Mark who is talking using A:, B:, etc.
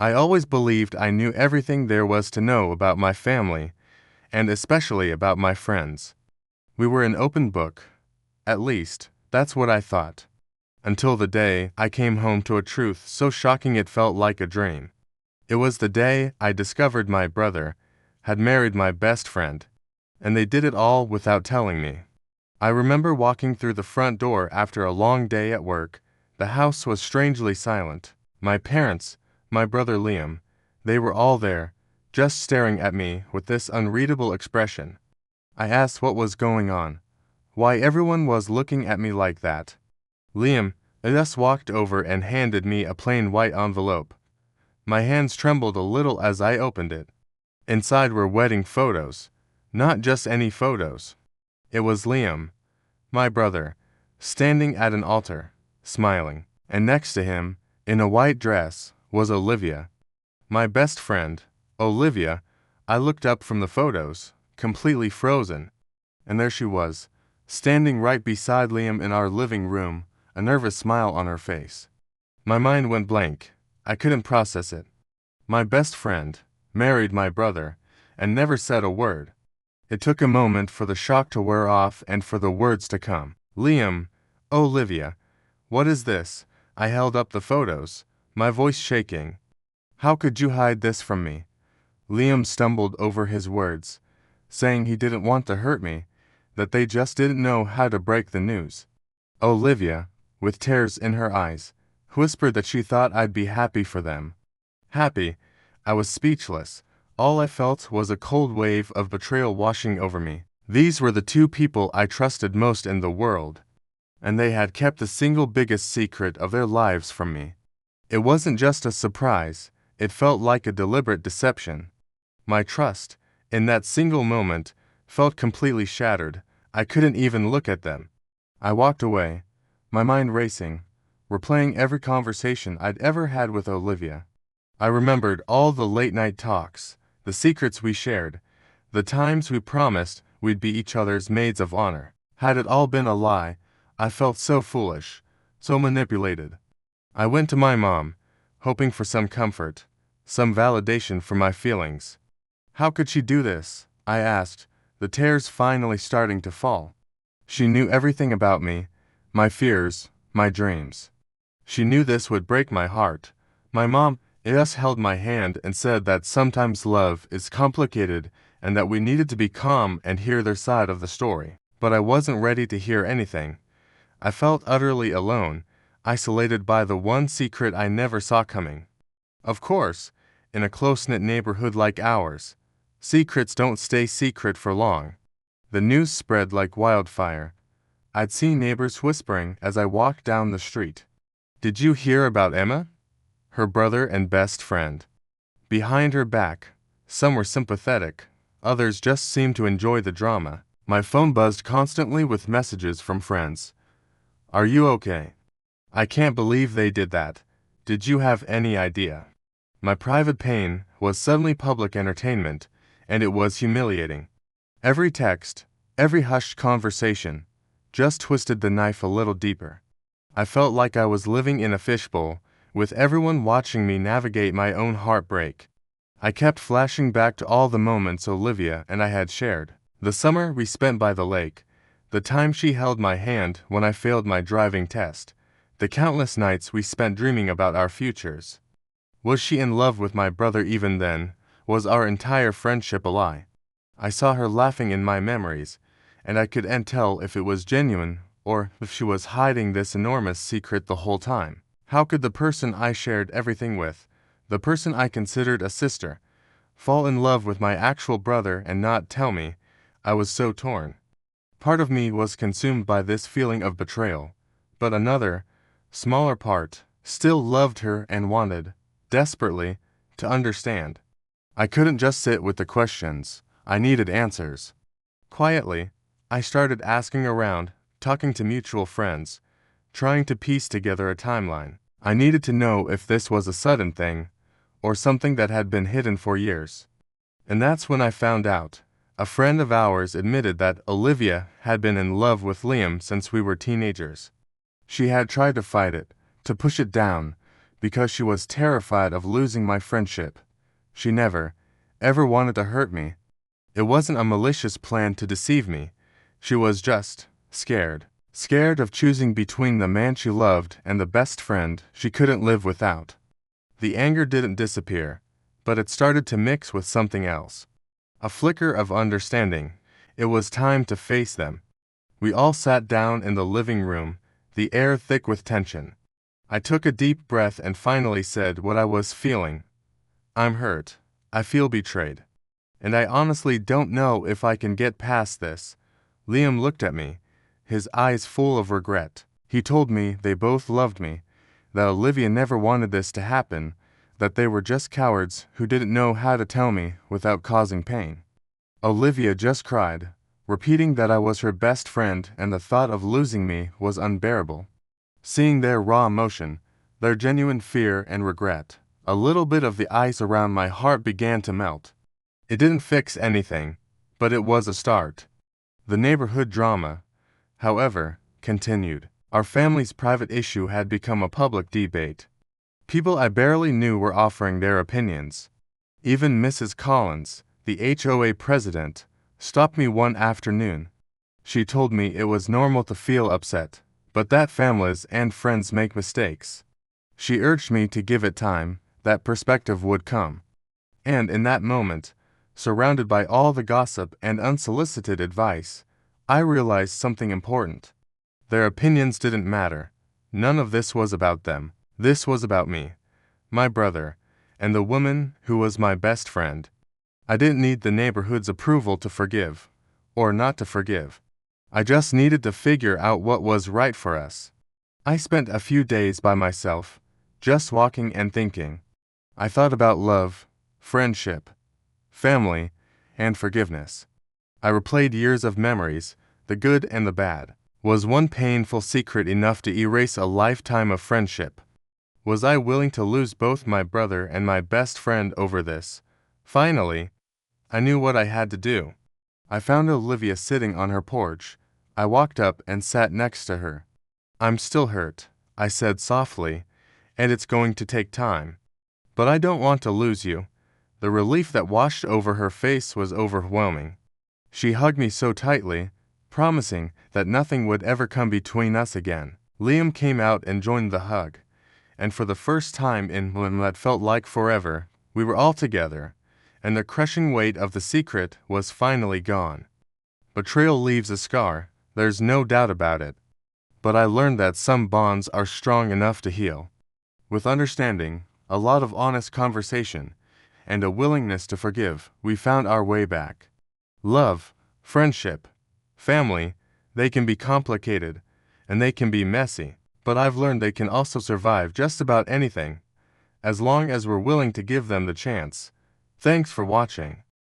A: I always believed I knew everything there was to know about my family, and especially about my friends. We were an open book. At least, that's what I thought. Until the day I came home to a truth so shocking it felt like a dream. It was the day I discovered my brother had married my best friend, and they did it all without telling me. I remember walking through the front door after a long day at work. The house was strangely silent. My parents, my brother Liam, they were all there, just staring at me with this unreadable expression. I asked what was going on, why everyone was looking at me like that. Liam just walked over and handed me a plain white envelope. My hands trembled a little as I opened it. Inside were wedding photos, not just any photos. It was Liam, my brother, standing at an altar, smiling, and next to him, in a white dress, was Olivia, my best friend. Olivia, I looked up from the photos, completely frozen, and there she was, standing right beside Liam in our living room, a nervous smile on her face. My mind went blank. I couldn't process it. My best friend married my brother, and never said a word. It took a moment for the shock to wear off and for the words to come. Liam, Olivia, what is this? I held up the photos, my voice shaking. How could you hide this from me? Liam stumbled over his words, saying he didn't want to hurt me, that they just didn't know how to break the news. Olivia, with tears in her eyes, whispered that she thought I'd be happy for them. Happy? I was speechless. All I felt was a cold wave of betrayal washing over me. These were the two people I trusted most in the world, and they had kept the single biggest secret of their lives from me. It wasn't just a surprise, it felt like a deliberate deception. My trust, in that single moment, felt completely shattered. I couldn't even look at them. I walked away, my mind racing, replaying every conversation I'd ever had with Olivia. I remembered all the late-night talks, the secrets we shared, the times we promised we'd be each other's maids of honor. Had it all been a lie, I felt so foolish, so manipulated. I went to my mom, hoping for some comfort, some validation for my feelings. How could she do this? I asked, the tears finally starting to fall. She knew everything about me, my fears, my dreams. She knew this would break my heart. My mom just held my hand and said that sometimes love is complicated and that we needed to be calm and hear their side of the story. But I wasn't ready to hear anything. I felt utterly alone, isolated by the one secret I never saw coming. Of course, in a close-knit neighborhood like ours, secrets don't stay secret for long. The news spread like wildfire. I'd see neighbors whispering as I walked down the street. Did you hear about Emma? Her brother and best friend. Behind her back, some were sympathetic, others just seemed to enjoy the drama. My phone buzzed constantly with messages from friends. Are you okay? I can't believe they did that. Did you have any idea? My private pain was suddenly public entertainment, and it was humiliating. Every text, every hushed conversation, just twisted the knife a little deeper. I felt like I was living in a fishbowl, with everyone watching me navigate my own heartbreak. I kept flashing back to all the moments Olivia and I had shared. The summer we spent by the lake, the time she held my hand when I failed my driving test, the countless nights we spent dreaming about our futures. Was she in love with my brother even then? Was our entire friendship a lie? I saw her laughing in my memories, and I couldn't tell if it was genuine or if she was hiding this enormous secret the whole time. How could the person I shared everything with, the person I considered a sister, fall in love with my actual brother and not tell me? I was so torn. Part of me was consumed by this feeling of betrayal, but another, smaller part, still loved her and wanted, desperately, to understand. I couldn't just sit with the questions. I needed answers. Quietly, I started asking around, talking to mutual friends, trying to piece together a timeline. I needed to know if this was a sudden thing, or something that had been hidden for years. And that's when I found out. A friend of ours admitted that Olivia had been in love with Liam since we were teenagers. She had tried to fight it, to push it down, because she was terrified of losing my friendship. She never, ever wanted to hurt me. It wasn't a malicious plan to deceive me. She was just scared. Scared of choosing between the man she loved and the best friend she couldn't live without. The anger didn't disappear, but it started to mix with something else. A flicker of understanding. It was time to face them. We all sat down in the living room, the air thick with tension. I took a deep breath and finally said what I was feeling. I'm hurt. I feel betrayed. And I honestly don't know if I can get past this. Liam looked at me, his eyes full of regret. He told me they both loved me, that Olivia never wanted this to happen, that they were just cowards who didn't know how to tell me without causing pain. Olivia just cried, repeating that I was her best friend and the thought of losing me was unbearable. Seeing their raw emotion, their genuine fear and regret, a little bit of the ice around my heart began to melt. It didn't fix anything, but it was a start. The neighborhood drama, however, continued. Our family's private issue had become a public debate. People I barely knew were offering their opinions. Even Mrs. Collins, the HOA president, stopped me one afternoon. She told me it was normal to feel upset, but that families and friends make mistakes. She urged me to give it time, that perspective would come. And in that moment, surrounded by all the gossip and unsolicited advice, I realized something important. Their opinions didn't matter. None of this was about them. This was about me, my brother, and the woman who was my best friend. I didn't need the neighborhood's approval to forgive, or not to forgive. I just needed to figure out what was right for us. I spent a few days by myself, just walking and thinking. I thought about love, friendship, family, and forgiveness. I replayed years of memories, the good and the bad. Was one painful secret enough to erase a lifetime of friendship? Was I willing to lose both my brother and my best friend over this? Finally, I knew what I had to do. I found Olivia sitting on her porch. I walked up and sat next to her. I'm still hurt, I said softly, and it's going to take time. But I don't want to lose you. The relief that washed over her face was overwhelming. She hugged me so tightly, promising that nothing would ever come between us again. Liam came out and joined the hug, and for the first time in what felt like forever, we were all together, and the crushing weight of the secret was finally gone. Betrayal leaves a scar, there's no doubt about it. But I learned that some bonds are strong enough to heal. With understanding, a lot of honest conversation, and a willingness to forgive, we found our way back. Love, friendship, family, they can be complicated, and they can be messy, but I've learned they can also survive just about anything, as long as we're willing to give them the chance. Thanks for watching.